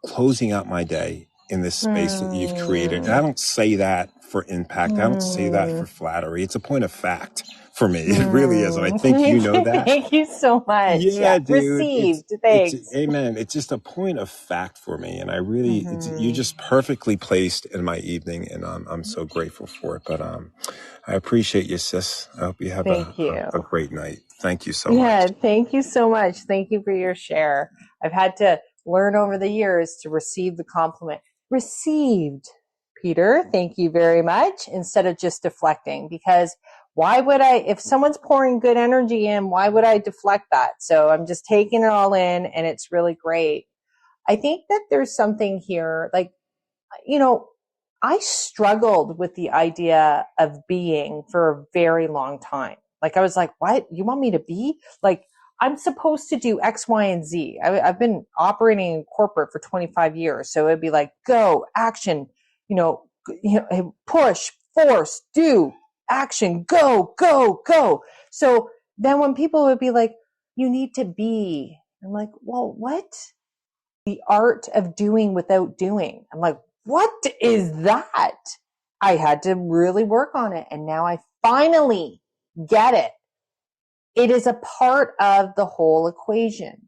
C: closing out my day in this space that you've created. And I don't say that for impact. I don't say that for flattery. It's a point of fact for me. It really is. And I think you know that.
A: Thank you so much.
C: Yeah, dude.
A: Received.
C: It's
A: Thanks.
C: amen. It's just a point of fact for me. And I really, you're just perfectly placed in my evening. And I'm so grateful for it. But I appreciate you, sis. I hope you have
A: Thank you.
C: a great night. Thank you so much.
A: Thank you so much. Thank you for your share. I've had to learn over the years to receive the compliment. Received, Peter. Thank you very much. Instead of just deflecting, because why would I, if someone's pouring good energy in, why would I deflect that? So I'm just taking it all in, and it's really great. I think that there's something here, like, I struggled with the idea of being for a very long time. Like, I was like, what? You want me to be? Like, I'm supposed to do X, Y, and Z. I've been operating in corporate for 25 years. So it'd be like, go, action, push, force, do, action, go, go, go. So then when people would be like, you need to be, I'm like, well, what? The art of doing without doing. I'm like, what is that? I had to really work on it. And now I finally get it. It is a part of the whole equation.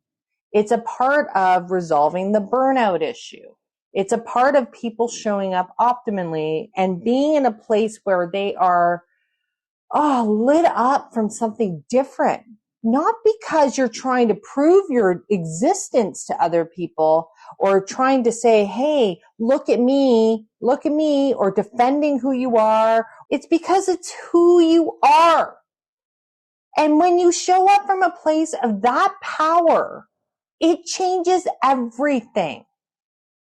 A: It's a part of resolving the burnout issue. It's a part of people showing up optimally and being in a place where they are lit up from something different. Not because you're trying to prove your existence to other people or trying to say, hey, look at me, or defending who you are. It's because it's who you are. And when you show up from a place of that power, it changes everything.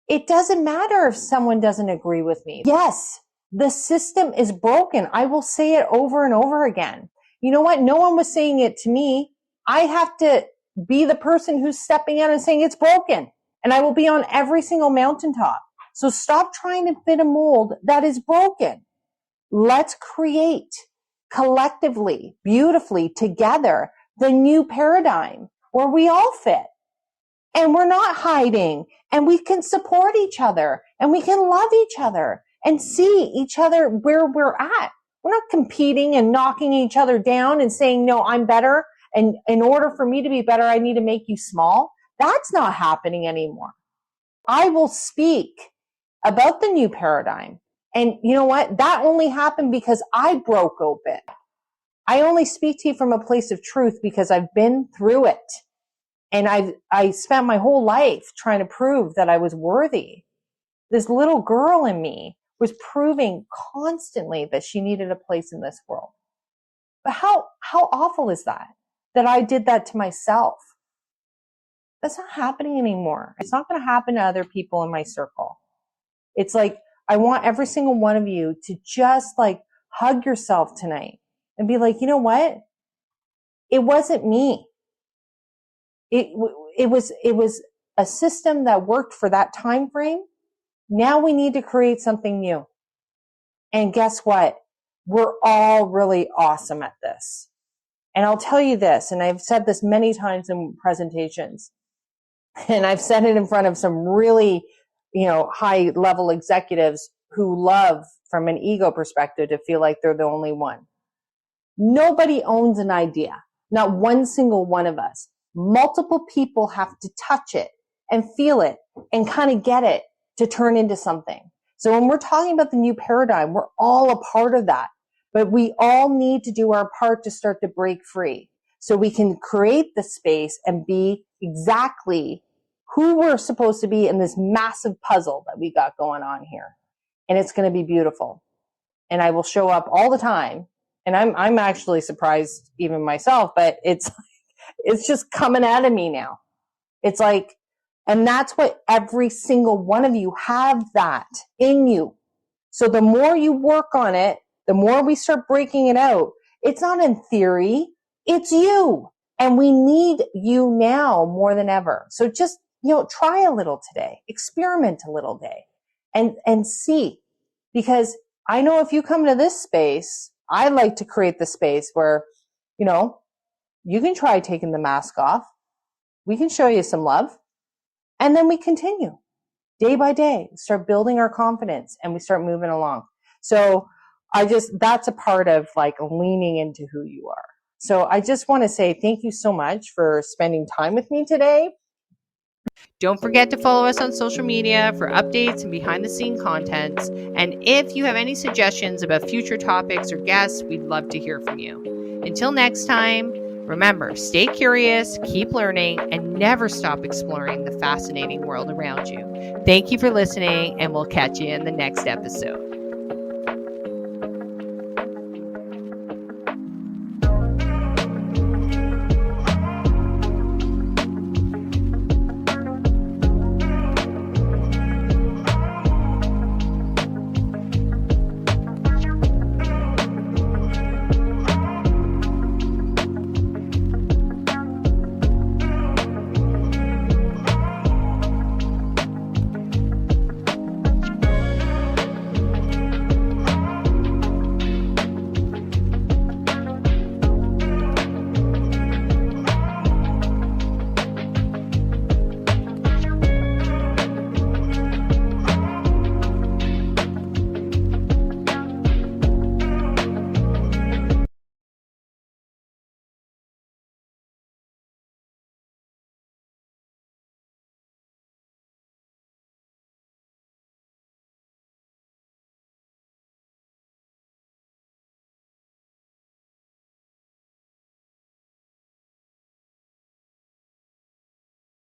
A: It doesn't matter if someone doesn't agree with me. Yes, the system is broken. I will say it over and over again. You know what? No one was saying it to me. I have to be the person who's stepping out and saying it's broken. And I will be on every single mountaintop. So stop trying to fit a mold that is broken. Let's create collectively, beautifully together, the new paradigm where we all fit. And we're not hiding, and we can support each other, and we can love each other and see each other where we're at. We're not competing and knocking each other down and saying, no, I'm better. And in order for me to be better, I need to make you small. That's not happening anymore. I will speak about the new paradigm And you know what? That only happened because I broke open. I only speak to you from a place of truth because I've been through it. And I spent my whole life trying to prove that I was worthy. This little girl in me was proving constantly that she needed a place in this world. But how awful is that? That I did that to myself. That's not happening anymore. It's not going to happen to other people in my circle. It's like, I want every single one of you to just like hug yourself tonight and be like, you know what? It wasn't me. It was a system that worked for that time frame. Now we need to create something new. And guess what? We're all really awesome at this. And I'll tell you this, and I've said this many times in presentations, and I've said it in front of some really, high level executives who love, from an ego perspective, to feel like they're the only one. Nobody owns an idea. Not one single one of us. Multiple people have to touch it and feel it and kind of get it to turn into something. So when we're talking about the new paradigm, we're all a part of that. But we all need to do our part to start to break free so we can create the space and be exactly who we're supposed to be in this massive puzzle that we got going on here. And it's going to be beautiful. And I will show up all the time. And I'm actually surprised even myself, but it's just coming out of me now. It's like, and that's what every single one of you have that in you. So the more you work on it, the more we start breaking it out. It's not in theory. It's you. And we need you now more than ever. So just, try a little today, experiment a little day and see, because I know if you come to this space, I like to create the space where, you can try taking the mask off. We can show you some love. And then we continue day by day, start building our confidence and we start moving along. So that's a part of like leaning into who you are. So I just want to say thank you so much for spending time with me today.
D: Don't forget to follow us on social media for updates and behind the scene content. And if you have any suggestions about future topics or guests, we'd love to hear from you. Until next time, remember, stay curious, keep learning, and never stop exploring the fascinating world around you. Thank you for listening, and we'll catch you in the next episode.